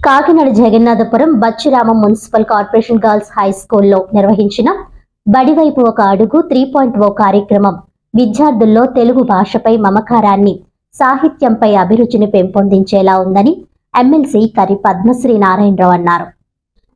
Kakinada Jagannathapuram Bachiramam municipal corporation girls high స్కూల్లో నిర్వహించిన బడివైపు ఒక అడుగు 3.0 కార్యక్రమం విద్యార్థుల్లో తెలుగు భాషపై మమకారాన్ని, సాహిత్యంపై అభిరుచిని పెంపొందించేలా ఉందని ఎమ్మెల్సీ కరి పద్మశ్రీ నారాయణరావు అన్నారు.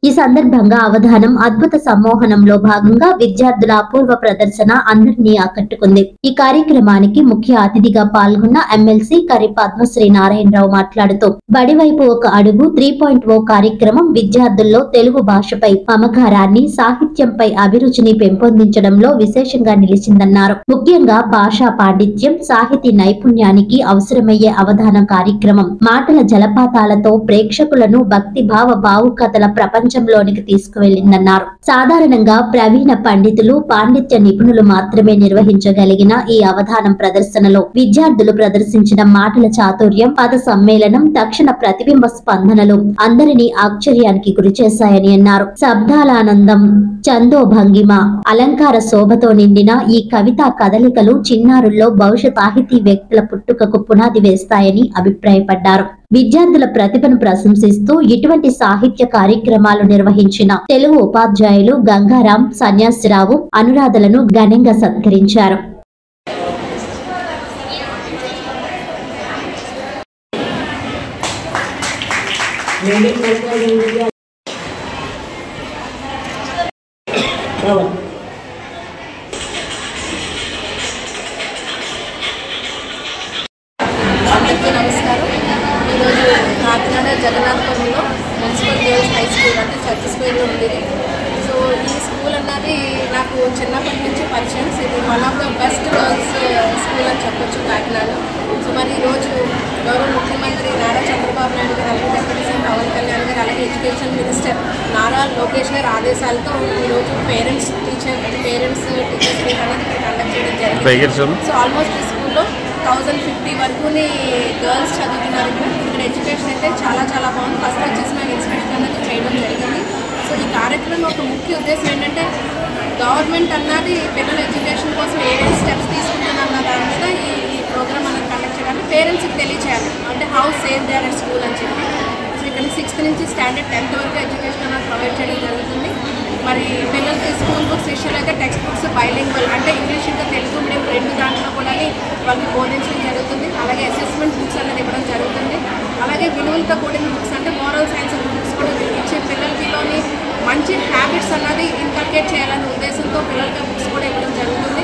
ఈ సందర్భంగా అవధానం అద్భుత సమ్మోహనంలో భాగంగా విద్యార్థుల అపూర్వ ప్రదర్శన అందరినీ ఆకట్టుకుంది. ఈ కార్యక్రమానికి ముఖ్య అతిథిగా పాల్గొన్న ఎమ్మెల్సీ కరి పద్మశ్రీ నారాయణరావు మాట్లాడుతూ బడివైపు ఒక అడుగు 3.0 కార్యక్రమం విద్యార్థుల్లో తెలుగు భాషపై మమకారాన్ని, సాహిత్యంపై అభిరుచిని పెంపొందించడంలో విశేషంగా నిలిచిందన్నారు. ముఖ్యంగా భాషా పాండిత్యం, సాహితీ నైపుణ్యానికి అవసరమయ్యే అవధానం కార్యక్రమం మాటల జలపాతాలతో ప్రేక్షకులను భక్తిభావ భావుకథల ప్రపంచంలోనికి తీసుకువెళ్లిందన్నారు. సాధారణంగా ప్రవీణ పండితులు, పాండిత్య నిపుణులు మాత్రమే నిర్వహించగలిగిన ఈ అవధానం ప్రదర్శనలో విద్యార్థులు ప్రదర్శించిన మాటల చాతుర్యం, పద సమ్మేళనం, తక్షణ ప్రతిబింబ స్పందనలు అందరినీ ఆశ్చర్యానికి గురిచేశాయని అన్నారు. శబ్దాలానందం, చందో భంగిమ, అలంకార శోభతో నిండిన ఈ కవితా కదలికలు చిన్నారుల్లో భవిష్యత్ సాహితీ వ్యక్తుల పుట్టుకకు పునాది వేస్తాయని అభిప్రాయపడ్డారు. విద్యార్థుల ప్రతిభను ప్రశంసిస్తూ ఇటువంటి సాహిత్య కార్యక్రమాలు నిర్వహించిన తెలుగు ఉపాధ్యాయులు గంగారాం, సన్యాసిరావు, అనురాధలను ఘనంగా సత్కరించారు. నమస్కారం. ఈరోజు కాకినాడ జగన్నాథపురంలో మున్సిపల్ గర్ల్స్ హై స్కూల్ అంటే చర్చ్ స్క్వేర్లో ఉండేది. సో ఈ స్కూల్ అన్నది నాకు చిన్నప్పటి నుంచి పరిచయం. ఇది one of the best girls school అని చెప్పొచ్చు కాకినాడలో. సో మరి ఈరోజు గౌరవ ముఖ్యమంత్రి నారా చంద్రబాబు నాయుడు గారు, అలాగే డిప్యూటీ సీఎం పవన్ కళ్యాణ్ గారు, అలాగే ఎడ్యుకేషన్ మినిస్టర్ నారా లోకేష్ గారి ఆదేశాలతో ఈరోజు పేరెంట్స్ టీచర్స్ మీట్ అనేది ఇక్కడ కండక్ట్ చేయడం జరిగింది. సో ఆల్మోస్ట్ ఈ స్కూల్లో 1050 వరకుని గర్ల్స్ చదువుతున్నారు. ఇక్కడ ఎడ్యుకేషన్ అయితే చాలా బాగుంది. ఫస్ట్ వచ్చేసి నాకు ఇన్స్పెక్షన్ అనేది చేయడం జరిగింది. సో ఈ కార్యక్రమం ఒక ముఖ్య ఉద్దేశం ఏంటంటే గవర్నమెంట్ అన్నది పిల్లల ఎడ్యుకేషన్ కోసం ఏమేమి స్టెప్స్ తీసుకుంటుందన్న దాని మీద ఈ ప్రోగ్రామ్ అనేది కండక్ట్ చేయడానికి పేరెంట్స్కి తెలియచేయాలి. అంటే how safe they are at school అని చెప్పి. సో ఇక్కడ 6th నుంచి స్టాండర్డ్ 10th వరకు ఎడ్యుకేషన్ అనేది ప్రొవైడ్ చేయడం జరుగుతుంది. మరి పిల్లలకి స్కూల్ బుక్స్ విషయంలో అయితే టెక్స్ట్ బుక్స్ బైలింగ్వల్ అంటే ఇంగ్లీష్ ఇంకా తెలుగు మీడియం రెండు దాంట్లో కూడా వాళ్ళకి బోధించడం జరుగుతుంది. అలాగే అసెస్మెంట్ బుక్స్ అనేది ఇవ్వడం జరుగుతుంది. అలాగే విలువలతో కూడిన బుక్స్ అంటే మోరల్ సైన్స్ బుక్స్ కూడా ఇచ్చి పిల్లలకిలోని మంచి హ్యాబిట్స్ అన్నది ఇన్కల్కేట్ చేయాలనే ఉద్దేశంతో పిల్లలకి బుక్స్ కూడా ఇవ్వడం జరుగుతుంది.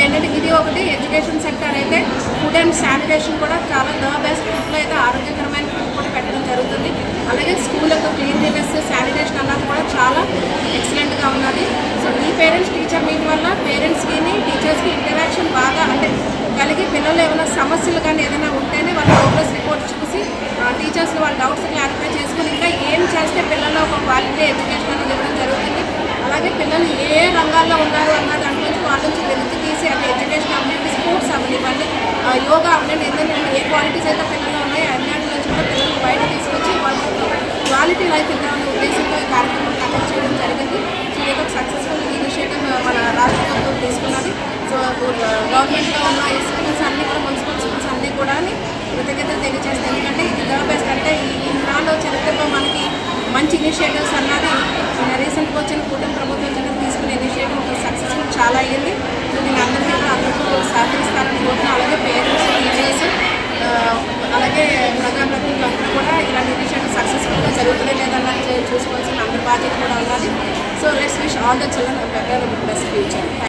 ఏంటంటే ఇది ఒకటి. ఎడ్యుకేషన్ సెక్టర్ అయితే ఫుడ్ అండ్ శానిటేషన్ కూడా చాలా ద బెస్ట్. ఫుడ్లో అయితే ఆరోగ్యకరమైన ఫుడ్ కూడా పెట్టడం జరుగుతుంది. అలాగే స్కూల్ యొక్క క్లీన్లీనెస్, శానిటేషన్ అన్నది కూడా చాలా ఎక్సలెంట్గా ఉన్నది. సో ఈ పేరెంట్స్ టీచర్ మీట్ వల్ల పేరెంట్స్కి టీచర్స్కి ఇంటరాక్షన్ బాగా అంటే కలిగి పిల్లలు ఏమైనా సమస్యలు కానీ ఏదైనా ఉంటేనే వాళ్ళ ప్రోగ్రెస్ రిపోర్ట్ చూసి టీచర్స్ వాళ్ళ డౌట్స్ క్లారిఫై చేసుకుని ఇంకా ఏం చేస్తే పిల్లల్లో ఒక క్వాలిటీ ఎడ్యుకేషన్ అనేది ఇవ్వడం జరుగుతుంది. అలాగే పిల్లలు ఏ రంగాల్లో ఉన్నారు అన్న దాని నుంచి వాళ్ళ నుంచి వెలికి తీసి అంటే ఎడ్యుకేషన్ అవ్వండి, స్పోర్ట్స్ అవ్వండి, యోగా అవ్వండి, ఎందుకంటే ఏ క్వాలిటీస్ అయితే పిల్లలు ఉన్నాయో అన్నింటి నుంచి కూడా పిల్లలు బయట తీసుకొచ్చి వాళ్ళ క్వాలిటీ లైఫ్ ఇద్దామనే ఉద్దేశంతో ఈ కార్యక్రమం కండక్ట్ చేయడం జరిగింది. సో ఇది ఒక సక్సెస్ఫుల్ ఇనిషియేటివ్ మన రాష్ట్ర ప్రభుత్వం తీసుకున్నది. సో గవర్నమెంట్లో ఉన్న ఈ స్కూల్స్ అన్నీ కూడా మున్సిపల్ స్కూల్స్ అన్నీ కూడా కృతజ్ఞతలు తెలియజేస్తాయి. ఎందుకంటే ఇది ద బెస్ట్. అంటే ఈ నాలో చరిత్రలో మనకి మంచి ఇనిషియేటివ్స్ అన్నది రీసెంట్గా వచ్చిన కూటమి ప్రభుత్వం తీసుకునే ఇనిషియేటివ్ ఒక సక్సెస్ఫుల్ చాలా అయ్యింది. సో దీని అందరికీ కూడా అందరూ సహకరిస్తారని కోరుతున్నాం. అలాగే పేరెంట్స్, టీచర్స్, అలాగే ప్రజాప్రతినిధులు అందరూ కూడా ఇలాంటి ఇనిషియేటివ్ సక్సెస్ఫుల్గా జరుగుతుందే లేదన్నా చూసుకోవాల్సిన అందరి బాధ్యత కూడా ఉన్నది. So let's wish all the children better best future.